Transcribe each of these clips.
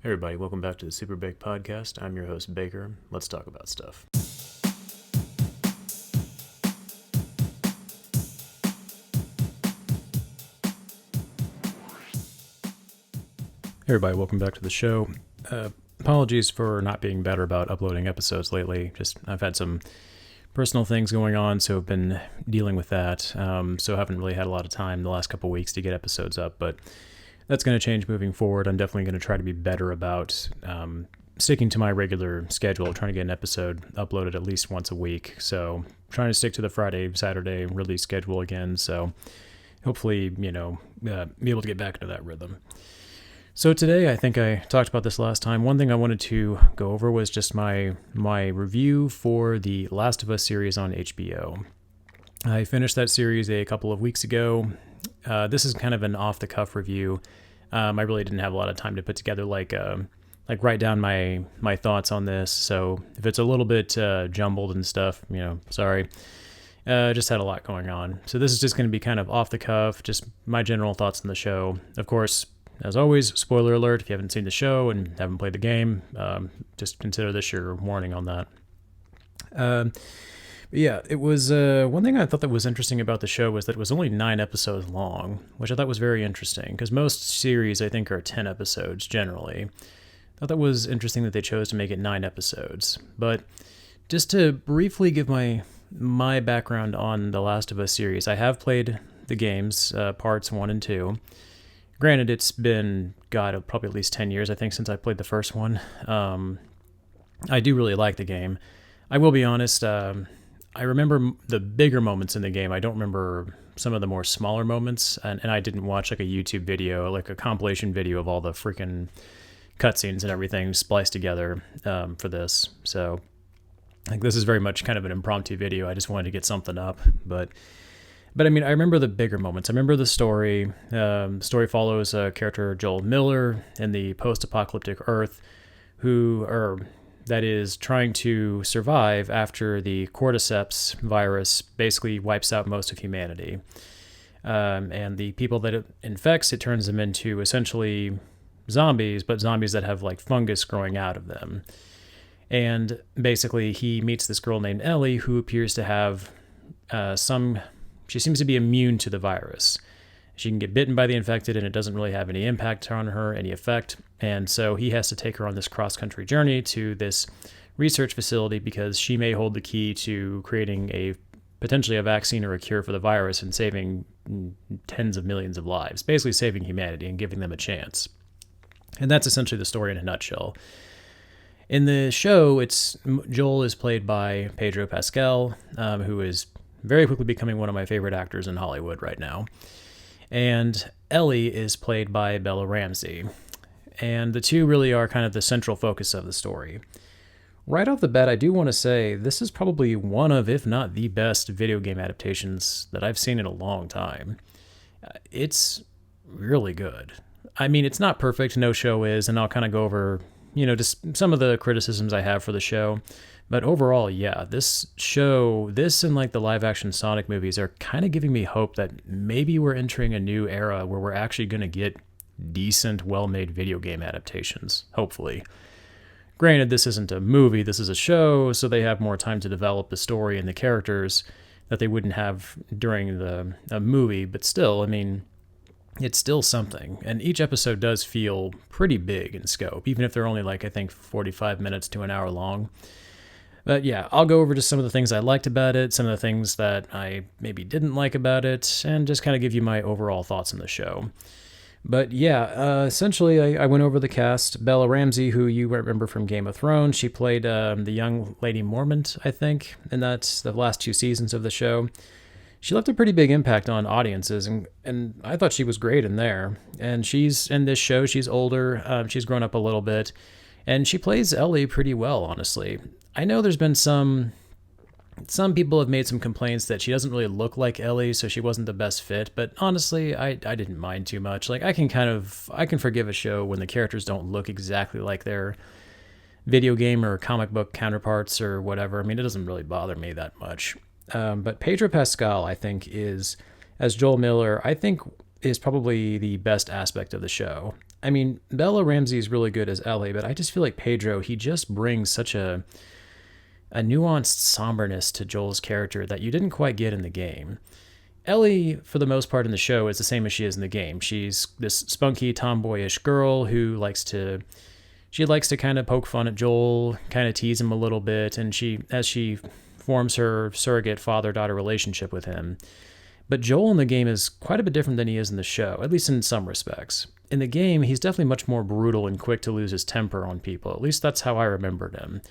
Hey everybody, welcome back to the SuperBake podcast. I'm your host, Baker. Let's talk about stuff. Hey everybody, welcome back to the show. Apologies for not being better about uploading episodes lately. I've had some personal things going on, so I've been dealing with that. So I haven't really had a lot of time the last couple weeks to get episodes up, but that's going to change moving forward. I'm definitely going to try to be better about sticking to my regular schedule, trying to get an episode uploaded at least once a week. So trying to stick to the Friday, Saturday release schedule again. So hopefully, be able to get back into that rhythm. So today, I think I talked about this last time. One thing I wanted to go over was just my review for the Last of Us series on HBO. I finished that series a couple of weeks ago. This is kind of an off-the-cuff review. I really didn't have a lot of time to put together, write down my thoughts on this. So if it's a little bit jumbled and stuff, sorry. Just had a lot going on. So this is just going to be kind of off-the-cuff, just my general thoughts on the show. Of course, as always, spoiler alert, if you haven't seen the show and haven't played the game, just consider this your warning on that. Yeah, it was one thing I thought that was interesting about the show was that it was only 9 episodes long, which I thought was very interesting, because most series, I think, are 10 episodes generally. I thought that was interesting that they chose to make it 9 episodes. But just to briefly give my background on the Last of Us series, I have played the games, parts 1 and 2. Granted, it's been, probably at least 10 years, I think, since I played the first one. I do really like the game. I will be honest, I remember the bigger moments in the game. I don't remember some of the more smaller moments, and I didn't watch like a YouTube video, like a compilation video of all the freaking cutscenes and everything spliced together for this. So I think this is very much kind of an impromptu video. I just wanted to get something up, but I mean, I remember the bigger moments. I remember the story. The story follows a character, Joel Miller, in the post-apocalyptic Earth, that is trying to survive after the cordyceps virus basically wipes out most of humanity. And the people that it infects, it turns them into essentially zombies, but zombies that have like fungus growing out of them. And basically he meets this girl named Ellie who appears to have she seems to be immune to the virus. She can get bitten by the infected and it doesn't really have any impact on her, any effect. And so he has to take her on this cross-country journey to this research facility because she may hold the key to creating potentially a vaccine or a cure for the virus and saving tens of millions of lives, basically saving humanity and giving them a chance. And that's essentially the story in a nutshell. In the show, Joel is played by Pedro Pascal, who is very quickly becoming one of my favorite actors in Hollywood right now. And Ellie is played by Bella Ramsey. And the two really are kind of the central focus of the story. Right off the bat, I do want to say this is probably one of, if not the best video game adaptations that I've seen in a long time. It's really good. I mean, it's not perfect, no show is, and I'll kind of go over, just some of the criticisms I have for the show. But overall, yeah, this and like the live action Sonic movies are kind of giving me hope that maybe we're entering a new era where we're actually going to get decent, well-made video game adaptations, hopefully. Granted, this isn't a movie, this is a show, so they have more time to develop the story and the characters that they wouldn't have during a movie, but still, I mean, it's still something. And each episode does feel pretty big in scope, even if they're only like, I think, 45 minutes to an hour long. But yeah, I'll go over just some of the things I liked about it, some of the things that I maybe didn't like about it, and just kind of give you my overall thoughts on the show. But yeah, essentially I went over the cast. Bella Ramsey, who you remember from Game of Thrones, she played the young Lady Mormont, I think, and that's the last 2 seasons of the show. She left a pretty big impact on audiences, and I thought she was great in there. And she's in this show, she's older, she's grown up a little bit, and she plays Ellie pretty well, honestly. I know there's been some people have made some complaints that she doesn't really look like Ellie, so she wasn't the best fit, but honestly, I didn't mind too much. Like, I can forgive a show when the characters don't look exactly like their video game or comic book counterparts or whatever. I mean, it doesn't really bother me that much. But Pedro Pascal, I think, as Joel Miller, I think is probably the best aspect of the show. I mean, Bella Ramsey is really good as Ellie, but I just feel like Pedro, he just brings such a nuanced somberness to Joel's character that you didn't quite get in the game. Ellie, for the most part in the show, is the same as she is in the game. She's this spunky, tomboyish girl who likes to kind of poke fun at Joel, kind of tease him a little bit, and as she forms her surrogate father-daughter relationship with him. But Joel in the game is quite a bit different than he is in the show, at least in some respects. In the game, he's definitely much more brutal and quick to lose his temper on people. At least that's how I remembered him.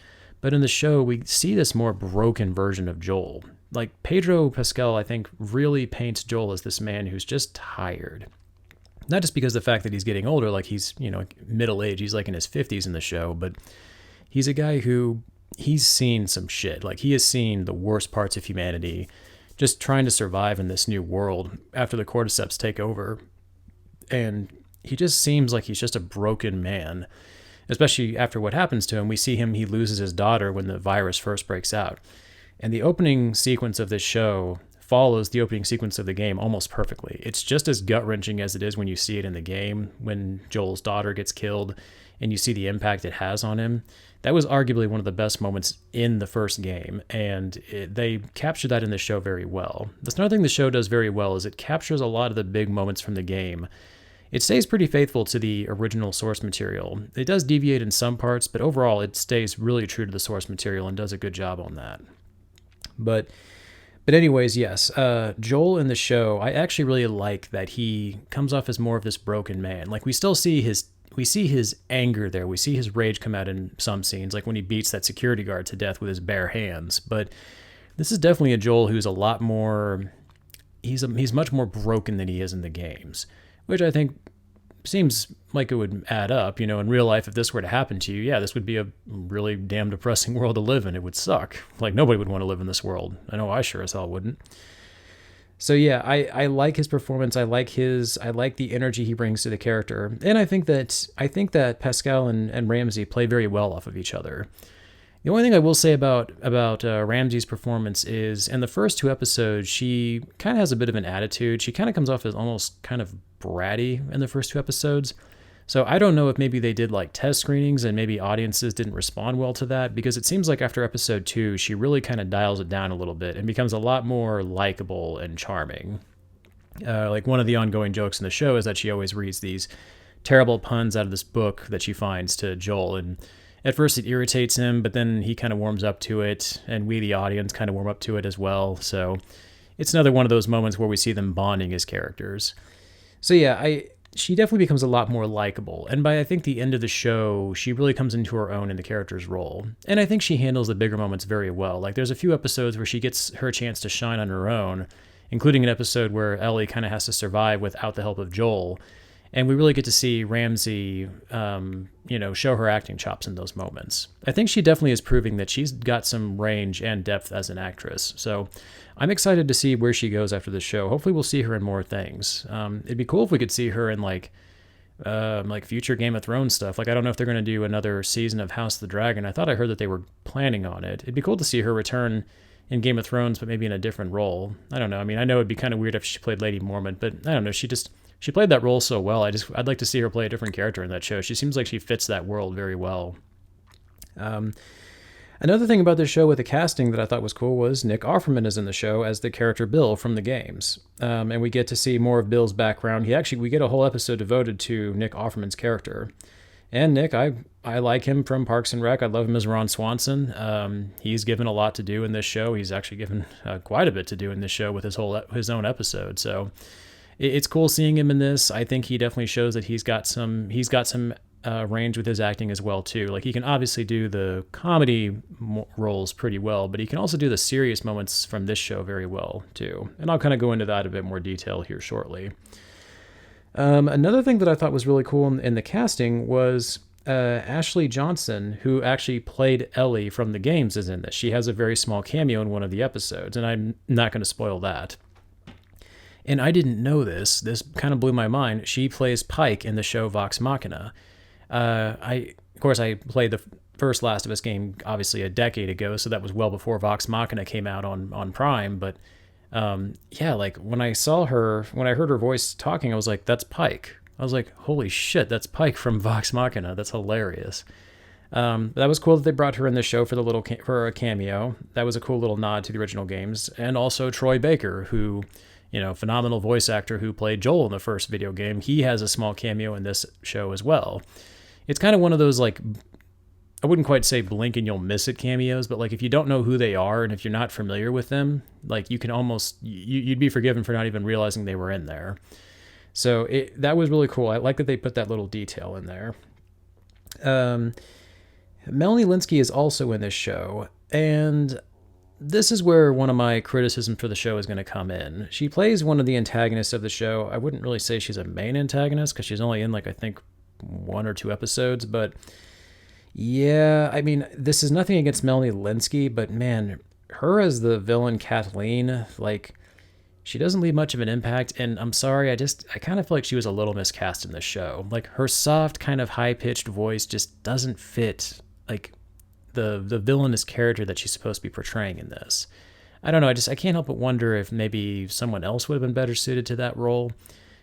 But in the show, we see this more broken version of Joel. Like, Pedro Pascal, I think, really paints Joel as this man who's just tired. Not just because of the fact that he's getting older, like he's, middle age, he's like in his 50s in the show, but he's a guy who, he's seen some shit. Like, he has seen the worst parts of humanity, just trying to survive in this new world after the cordyceps take over. And he just seems like he's just a broken man, especially after what happens to him. We see he loses his daughter when the virus first breaks out. And the opening sequence of this show follows the opening sequence of the game almost perfectly. It's just as gut-wrenching as it is when you see it in the game, when Joel's daughter gets killed and you see the impact it has on him. That was arguably one of the best moments in the first game, and they captured that in the show very well. That's another thing the show does very well, is it captures a lot of the big moments from the game. It stays pretty faithful to the original source material. It does deviate in some parts, but overall it stays really true to the source material and does a good job on that. But anyways, yes, Joel in the show, I actually really like that he comes off as more of this broken man. Like, we still see his anger there. We see his rage come out in some scenes, like when he beats that security guard to death with his bare hands. But this is definitely a Joel who's a lot more, he's much more broken than he is in the games, which I think seems like it would add up. In real life, if this were to happen to you, yeah, this would be a really damn depressing world to live in. It would suck. Like, nobody would want to live in this world. I know I sure as hell wouldn't. So yeah, I like his performance. I like the energy he brings to the character. And I think that Pascal and Ramsey play very well off of each other. The only thing I will say about Ramsey's performance is, in the first two episodes, she kind of has a bit of an attitude. She kind of comes off as almost kind of bratty in the first two episodes. So I don't know if maybe they did like test screenings and maybe audiences didn't respond well to that, because it seems like after episode 2, she really kind of dials it down a little bit and becomes a lot more likable and charming. Like, one of the ongoing jokes in the show is that she always reads these terrible puns out of this book that she finds to Joel, and at first it irritates him, but then he kind of warms up to it, and we, the audience, kind of warm up to it as well. So it's another one of those moments where we see them bonding as characters. So yeah, she definitely becomes a lot more likable. And by, I think, the end of the show, she really comes into her own in the character's role. And I think she handles the bigger moments very well. Like, there's a few episodes where she gets her chance to shine on her own, including an episode where Ellie kind of has to survive without the help of Joel. And we really get to see Ramsey, show her acting chops in those moments. I think she definitely is proving that she's got some range and depth as an actress. So I'm excited to see where she goes after the show. Hopefully we'll see her in more things. It'd be cool if we could see her in like future Game of Thrones stuff. Like, I don't know if they're going to do another season of House of the Dragon. I thought I heard that they were planning on it. It'd be cool to see her return in Game of Thrones, but maybe in a different role. I don't know. I mean, I know it'd be kind of weird if she played Lady Mormont, but I don't know. She played that role so well. I'd like to see her play a different character in that show. She seems like she fits that world very well. Another thing about this show with the casting that I thought was cool was Nick Offerman is in the show as the character Bill from the games. And we get to see more of Bill's background. We get a whole episode devoted to Nick Offerman's character. And Nick, I like him from Parks and Rec. I love him as Ron Swanson. He's given a lot to do in this show. He's actually given quite a bit to do in this show with his own episode. So it's cool seeing him in this. I think he definitely shows that he's got some range with his acting as well too. Like, he can obviously do the comedy roles pretty well, but he can also do the serious moments from this show very well too. And I'll kind of go into that a bit more detail here shortly. Another thing that I thought was really cool in the casting was Ashley Johnson, who actually played Ellie from the games, is in this. She has a very small cameo in one of the episodes, and I'm not going to spoil that. And I didn't know this. This kind of blew my mind. She plays Pike in the show Vox Machina. Of course, I played the first Last of Us game, obviously, a decade ago, so that was well before Vox Machina came out on Prime. But like, when I heard her voice talking, I was like, that's Pike. I was like, holy shit, that's Pike from Vox Machina. That's hilarious. That was cool that they brought her in the show for a cameo. That was a cool little nod to the original games. And also Troy Baker, who, phenomenal voice actor who played Joel in the first video game. He has a small cameo in this show as well. It's kind of one of those, like, I wouldn't quite say blink and you'll miss it cameos, but like if you don't know who they are and if you're not familiar with them, like you can almost, you'd be forgiven for not even realizing they were in there. So that was really cool. I like that they put that little detail in there. Melanie Lynskey is also in this show, and this is where one of my criticisms for the show is going to come in. She plays one of the antagonists of the show. I wouldn't really say she's a main antagonist because she's only in, like, I think 1 or 2 episodes, but yeah, I mean, this is nothing against Melanie Lynskey, but man, her as the villain Kathleen, like, she doesn't leave much of an impact, and I'm sorry, I kind of feel like she was a little miscast in this show. Like, her soft, kind of high-pitched voice just doesn't fit, like, the villainous character that she's supposed to be portraying in this. I don't know, I can't help but wonder if maybe someone else would have been better suited to that role.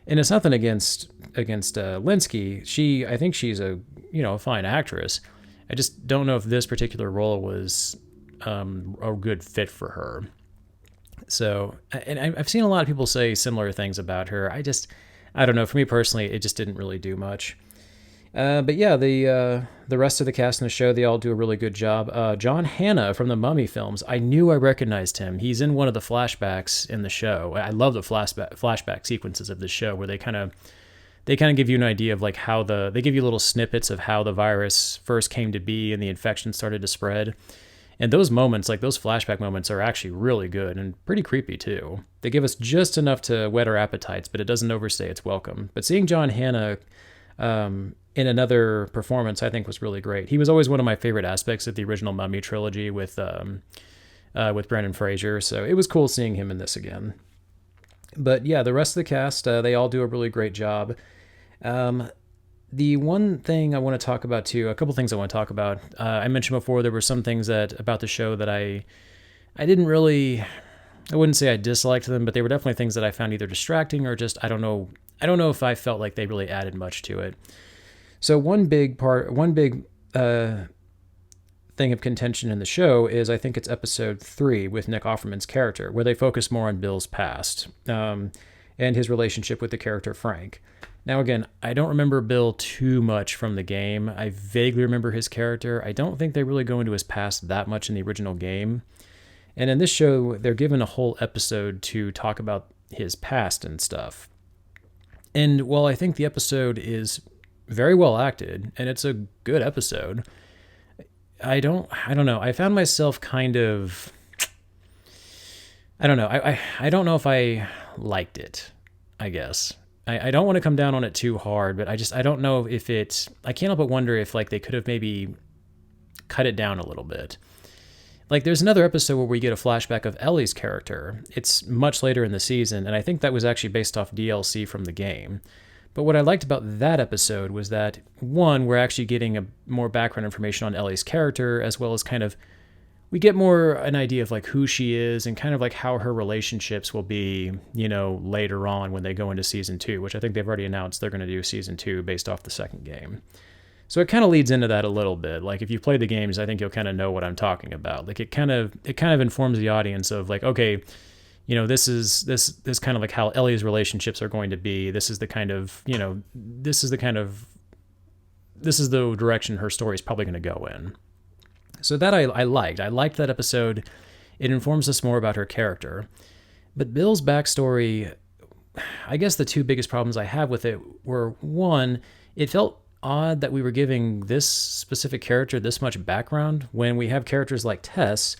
And it's nothing against Lynskey. I think she's a fine actress. I just don't know if this particular role was a good fit for her. So, and I've seen a lot of people say similar things about her. I don't know. For me personally, it just didn't really do much. But yeah, the rest of the cast in the show, they all do a really good job. John Hannah from the Mummy films, I knew I recognized him. He's in one of the flashbacks in the show. I love the flashback sequences of the show where they kind of give you an idea of like they give you little snippets of how the virus first came to be and the infection started to spread. And those moments, like those flashback moments, are actually really good and pretty creepy too. They give us just enough to whet our appetites, but it doesn't overstay its welcome. But seeing John Hannah in another performance, I think was really great. He was always one of my favorite aspects of the original Mummy trilogy with Brendan Fraser, so it was cool seeing him in this again. But yeah, the rest of the cast, they all do a really great job. The one thing I want to talk about too, a couple things I want to talk about. I mentioned before there were some things about the show that I didn't really, I wouldn't say I disliked them, but they were definitely things that I found either distracting or just I don't know if I felt like they really added much to it. So one big thing of contention in the show is I think it's episode 3 with Nick Offerman's character, where they focus more on Bill's past and his relationship with the character Frank. Now, again, I don't remember Bill too much from the game. I vaguely remember his character. I don't think they really go into his past that much in the original game. And in this show, they're given a whole episode to talk about his past and stuff. And while I think the episode is very well acted, and it's a good episode, I don't know. I found myself kind of, I don't know. I don't know if I liked it, I guess. I don't want to come down on it too hard, but I don't know if I can't help but wonder if like they could have maybe cut it down a little bit. Like there's another episode where we get a flashback of Ellie's character. It's much later in the season, and I think that was actually based off DLC from the game. But what I liked about that episode was that, one, we're actually getting more background information on Ellie's character, as well as kind of, we get more an idea of like who she is and kind of like how her relationships will be, later on when they go into season 2, which I think they've already announced they're going to do season 2 based off the second game. So it kind of leads into that a little bit. Like if you play the games, I think you'll kind of know what I'm talking about. Like it kind of informs the audience of like, okay, this is kind of like how Ellie's relationships are going to be. This is the kind of, this is the direction her story is probably going to go in. So that I liked. I liked that episode. It informs us more about her character. But Bill's backstory, I guess the 2 biggest problems I have with it were, one, it felt odd that we were giving this specific character this much background when we have characters like Tess,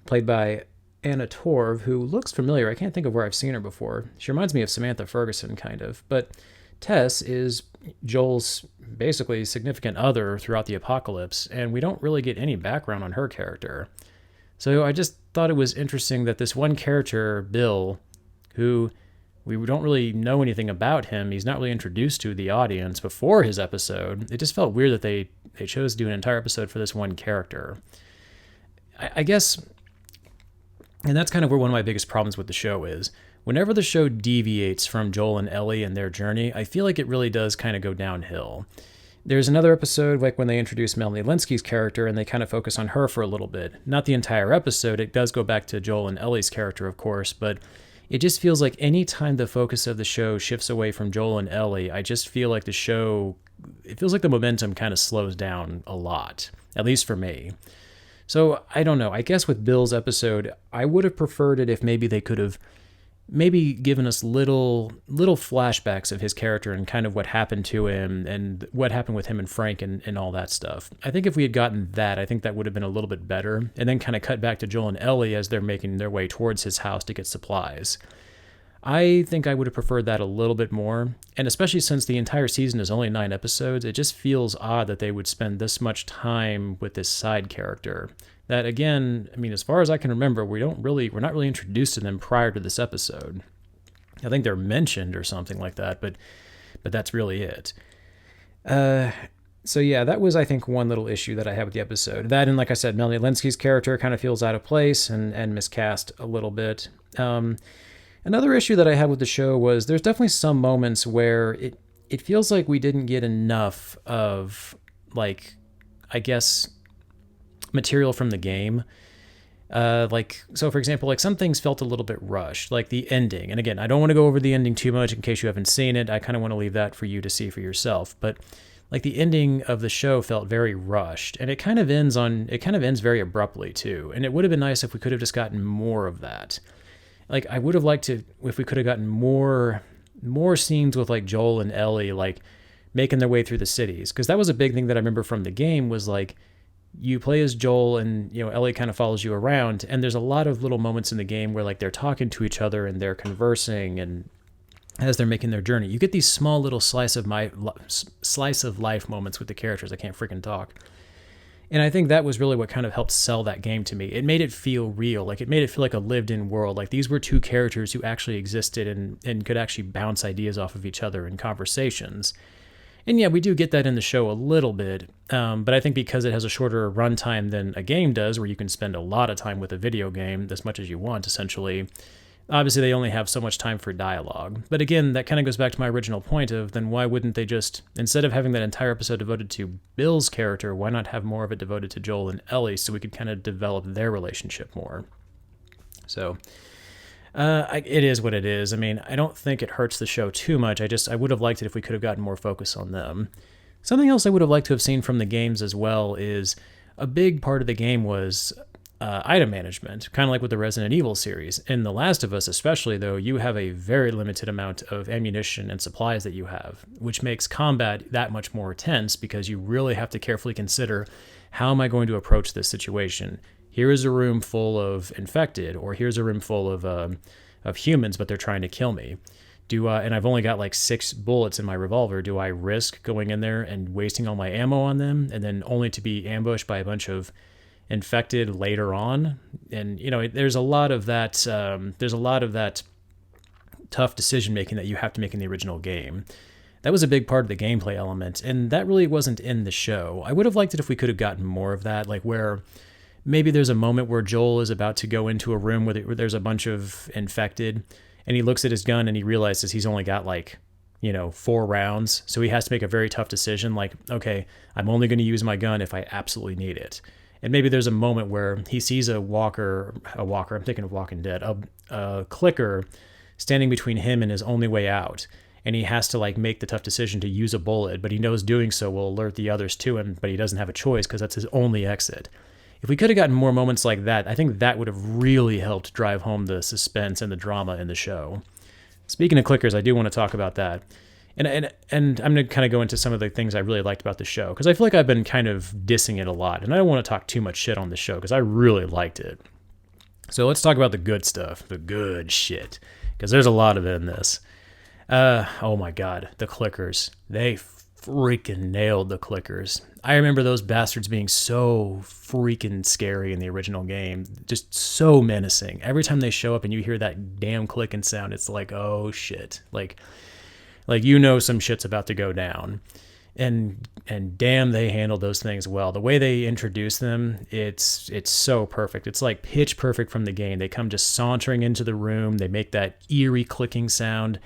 played by Anna Torv, who looks familiar. I can't think of where I've seen her before. She reminds me of Samantha Ferguson, kind of. But Tess is Joel's basically significant other throughout the apocalypse, and we don't really get any background on her character. So I just thought it was interesting that this one character, Bill, who we don't really know anything about him, he's not really introduced to the audience before his episode. It just felt weird that they chose to do an entire episode for this one character. I guess, and that's kind of where one of my biggest problems with the show is. whenever the show deviates from Joel and Ellie and their journey, I feel like it really does kind of go downhill. There's another episode, like when they introduce Melanie Lynskey's character, and they kind of focus on her for a little bit. Not the entire episode, it does go back to Joel and Ellie's character, of course, but it just feels like any time the focus of the show shifts away from Joel and Ellie, I just feel like the show, it feels like the momentum kind of slows down a lot, at least for me. So, I don't know, I guess with Bill's episode, I would have preferred it if maybe they could have maybe given us little flashbacks of his character and kind of what happened to him and what happened with him and Frank and all that stuff. I think if we had gotten that, I think that would have been a little bit better, and then kind of cut back to Joel and Ellie as they're making their way towards his house to get supplies. I think I would have preferred that a little bit more, and especially since the entire season is only 9 episodes, it just feels odd that they would spend this much time with this side character. That, again, I mean, as far as I can remember, we're not really introduced to them prior to this episode. I think they're mentioned or something like that, but that's really it. So yeah, that was, I think, one little issue that I had with the episode. That, and like I said, Melanie Lynskey's character kind of feels out of place and miscast a little bit. Another issue that I had with the show was there's definitely some moments where it feels like we didn't get enough of, like, I guess, material from the game. So for example, like some things felt a little bit rushed, like the ending. And again, I don't want to go over the ending too much in case you haven't seen it. I kind of want to leave that for you to see for yourself. But like the ending of the show felt very rushed, and it kind of ends very abruptly too. And it would have been nice if we could have just gotten more of that. Like I would have liked to, if we could have gotten more scenes with like Joel and Ellie, like making their way through the cities. Because that was a big thing that I remember from the game was like, you play as Joel and, Ellie kind of follows you around, and there's a lot of little moments in the game where like they're talking to each other and they're conversing, and as they're making their journey, you get these small little slice of life moments with the characters. I can't freaking talk. And I think that was really what kind of helped sell that game to me. It made it feel real. Like it made it feel like a lived-in world. Like these were two characters who actually existed and could actually bounce ideas off of each other in conversations. And yeah, we do get that in the show a little bit, but I think because it has a shorter runtime than a game does, where you can spend a lot of time with a video game, as much as you want, essentially, obviously they only have so much time for dialogue. But again, that kind of goes back to my original point of, then why wouldn't they just, instead of having that entire episode devoted to Bill's character, why not have more of it devoted to Joel and Ellie so we could kind of develop their relationship more? So it is what it is. I mean, I don't think it hurts the show too much. I would have liked it if we could have gotten more focus on them. Something else I would have liked to have seen from the games as well is a big part of the game was item management, kind of like with the Resident Evil series. In The Last of Us especially, though, you have a very limited amount of ammunition and supplies that you have, which makes combat that much more tense because you really have to carefully consider, how am I going to approach this situation? Here is a room full of infected, or here's a room full of humans, but they're trying to kill me. And I've only got like 6 bullets in my revolver. Do I risk going in there and wasting all my ammo on them, and then only to be ambushed by a bunch of infected later on? And there's a lot of that. There's a lot of that tough decision making that you have to make in the original game. That was a big part of the gameplay element, and that really wasn't in the show. I would have liked it if we could have gotten more of that, like where maybe there's a moment where Joel is about to go into a room where there's a bunch of infected, and he looks at his gun and he realizes he's only got 4 rounds. So he has to make a very tough decision, like, okay, I'm only going to use my gun if I absolutely need it. And maybe there's a moment where he sees a walker, I'm thinking of Walking Dead, a clicker standing between him and his only way out. And he has to make the tough decision to use a bullet, but he knows doing so will alert the others to him, but he doesn't have a choice because that's his only exit. If we could have gotten more moments like that, I think that would have really helped drive home the suspense and the drama in the show. Speaking of clickers, I do want to talk about that. And I'm going to kind of go into some of the things I really liked about the show, because I feel like I've been kind of dissing it a lot, and I don't want to talk too much shit on the show, because I really liked it. So let's talk about the good stuff, the good shit, because there's a lot of it in this. Oh my god, the clickers. They freaking nailed the clickers. I remember those bastards being so freaking scary in the original game. Just so menacing. Every time they show up and you hear that damn clicking sound, it's like, oh shit. Like some shit's about to go down. and damn, they handled those things well. The way they introduce them, it's so perfect. It's like pitch perfect from the game. They come just sauntering into the room. They make that eerie clicking sound.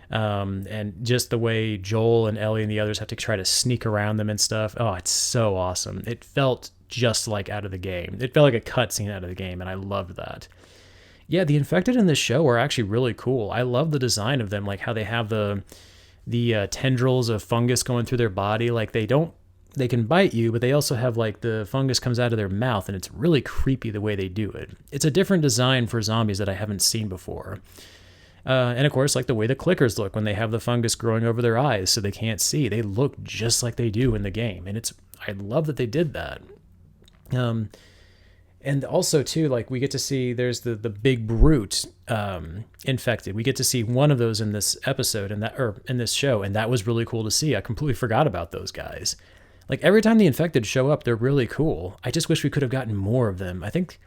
And just the way Joel and Ellie and the others have to try to sneak around them and stuff. Oh, it's so awesome. It felt just like out of the game. It felt like a cutscene out of the game, and I loved that. Yeah, the infected in this show are actually really cool. I love the design of them, like how they have the tendrils of fungus going through their body. Like they can bite you, but they also have like the fungus comes out of their mouth, and it's really creepy the way they do it. It's a different design for zombies that I haven't seen before. And of course, like the way the clickers look when they have the fungus growing over their eyes so they can't see. They look just like they do in the game. And I love that they did that. And also too, like we get to see there's the big brute infected. We get to see one of those in this episode or in this show, and that was really cool to see. I completely forgot about those guys. Like every time the infected show up, they're really cool. I just wish we could have gotten more of them. I think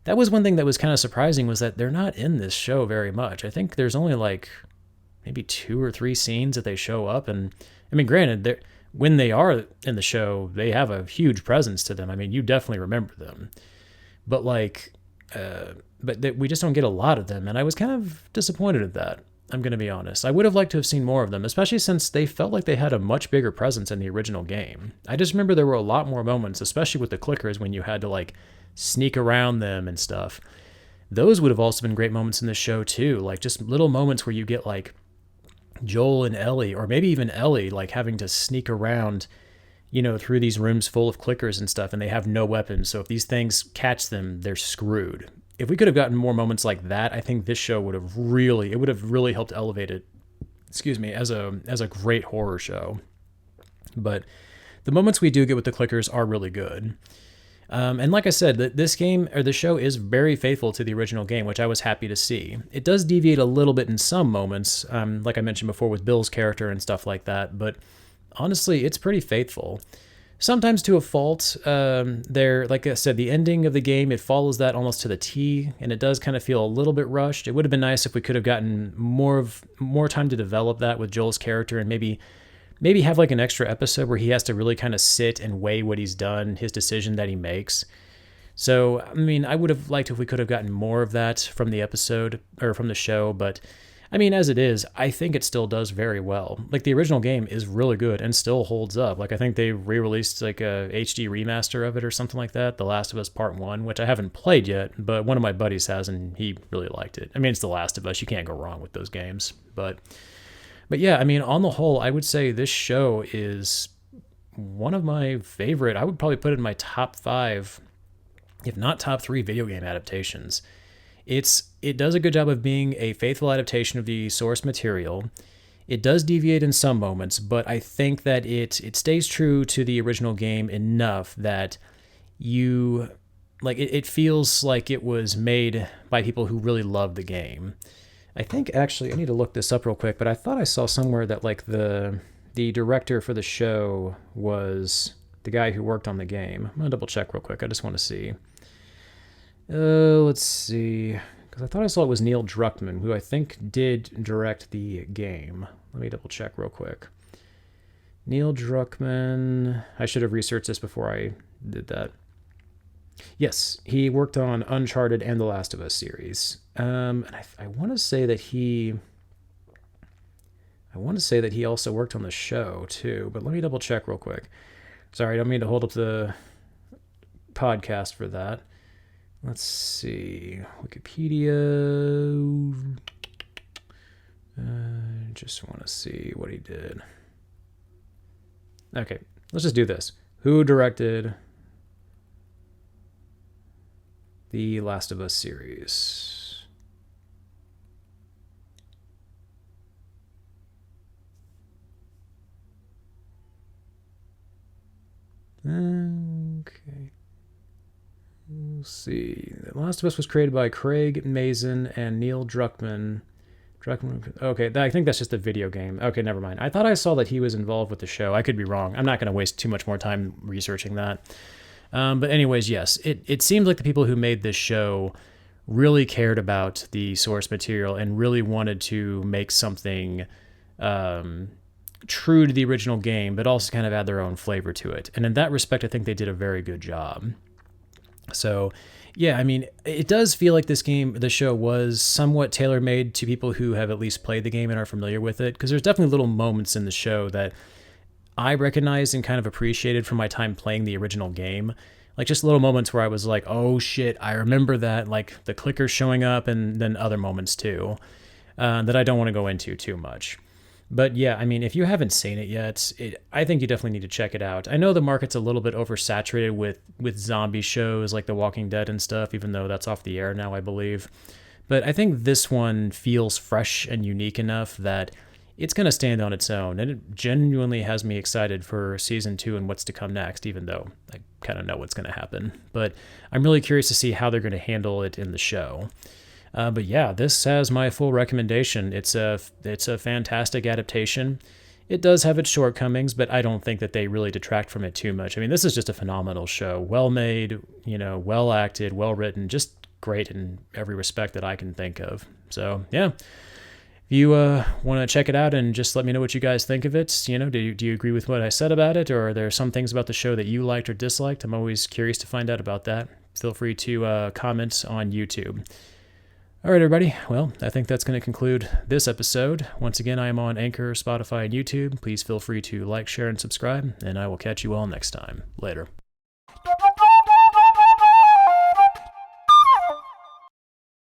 that was one thing that was kind of surprising, was that they're not in this show very much. I think there's only like maybe 2 or 3 scenes that they show up. And I mean, granted, when they are in the show, they have a huge presence to them. I mean, you definitely remember them. But we just don't get a lot of them. And I was kind of disappointed at that. I'm going to be honest. I would have liked to have seen more of them, especially since they felt like they had a much bigger presence in the original game. I just remember there were a lot more moments, especially with the clickers, when you had to like sneak around them and stuff. Those would have also been great moments in the show too, like just little moments where you get like Joel and Ellie, or maybe even Ellie, like having to sneak around, through these rooms full of clickers and stuff, and they have no weapons. So if these things catch them, they're screwed. If we could have gotten more moments like that, I think this show would have really helped elevate it, as a great horror show. But the moments we do get with the clickers are really good. And like I said, this game, or the show, is very faithful to the original game, which I was happy to see. It does deviate a little bit in some moments, like I mentioned before with Bill's character and stuff like that, but honestly, it's pretty faithful. Sometimes to a fault. Like I said, the ending of the game, it follows that almost to the T, and it does kind of feel a little bit rushed. It would have been nice if we could have gotten more time to develop that with Joel's character, and maybe have like an extra episode where he has to really kind of sit and weigh what he's done, his decision that he makes. So, I mean, I would have liked if we could have gotten more of that from the episode, or from the show, but I mean, as it is, I think it still does very well. Like, the original game is really good and still holds up. Like, I think they re-released like a HD remaster of it or something like that, The Last of Us Part 1, which I haven't played yet, but one of my buddies has, and he really liked it. I mean, it's The Last of Us. You can't go wrong with those games, But yeah, I mean, on the whole, I would say this show is one of my favorite. I would probably put it in my top 5, if not top 3 video game adaptations. It does a good job of being a faithful adaptation of the source material. It does deviate in some moments, but I think that it stays true to the original game enough that it feels like it was made by people who really love the game. I think, actually, I need to look this up real quick, but I thought I saw somewhere that like the director for the show was the guy who worked on the game. I'm going to double check real quick. I just want to see. Let's see. Because I thought I saw it was Neil Druckmann, who I think did direct the game. Let me double check real quick. Neil Druckmann. I should have researched this before I did that. Yes, he worked on Uncharted and The Last of Us series. And I want to say that he also worked on the show too, but let me double check real quick. Sorry, I don't mean to hold up the podcast for that. Let's see. Wikipedia. Just want to see what he did. Okay, let's just do this. Who directed The Last of Us series? Okay. We'll see. The Last of Us was created by Craig Mazin and Neil Druckmann. Okay, I think that's just a video game. Okay, never mind. I thought I saw that he was involved with the show. I could be wrong. I'm not going to waste too much more time researching that. But anyways, yes, it seems like the people who made this show really cared about the source material and really wanted to make something true to the original game, but also kind of add their own flavor to it. And in that respect, I think they did a very good job. So, yeah, I mean, it does feel like the show was somewhat tailor-made to people who have at least played the game and are familiar with it, because there's definitely little moments in the show that I recognized and kind of appreciated from my time playing the original game. Like just little moments where I was like, oh shit, I remember that, like the clicker showing up, and then other moments too, that I don't want to go into too much. But yeah, I mean, if you haven't seen it yet, I think you definitely need to check it out. I know the market's a little bit oversaturated with zombie shows like The Walking Dead and stuff, even though that's off the air now, I believe. But I think this one feels fresh and unique enough that it's going to stand on its own, and it genuinely has me excited for season 2 and what's to come next, even though I kind of know what's going to happen. But I'm really curious to see how they're going to handle it in the show. But yeah, this has my full recommendation. It's a fantastic adaptation. It does have its shortcomings, but I don't think that they really detract from it too much. I mean, this is just a phenomenal show. Well made, well acted, well written, just great in every respect that I can think of. So yeah, if you want to check it out and just let me know what you guys think of it, do you agree with what I said about it, or are there some things about the show that you liked or disliked? I'm always curious to find out about that. Feel free to comment on YouTube. All right, everybody. Well, I think that's going to conclude this episode. Once again, I am on Anchor, Spotify, and YouTube. Please feel free to like, share, and subscribe, and I will catch you all next time. Later.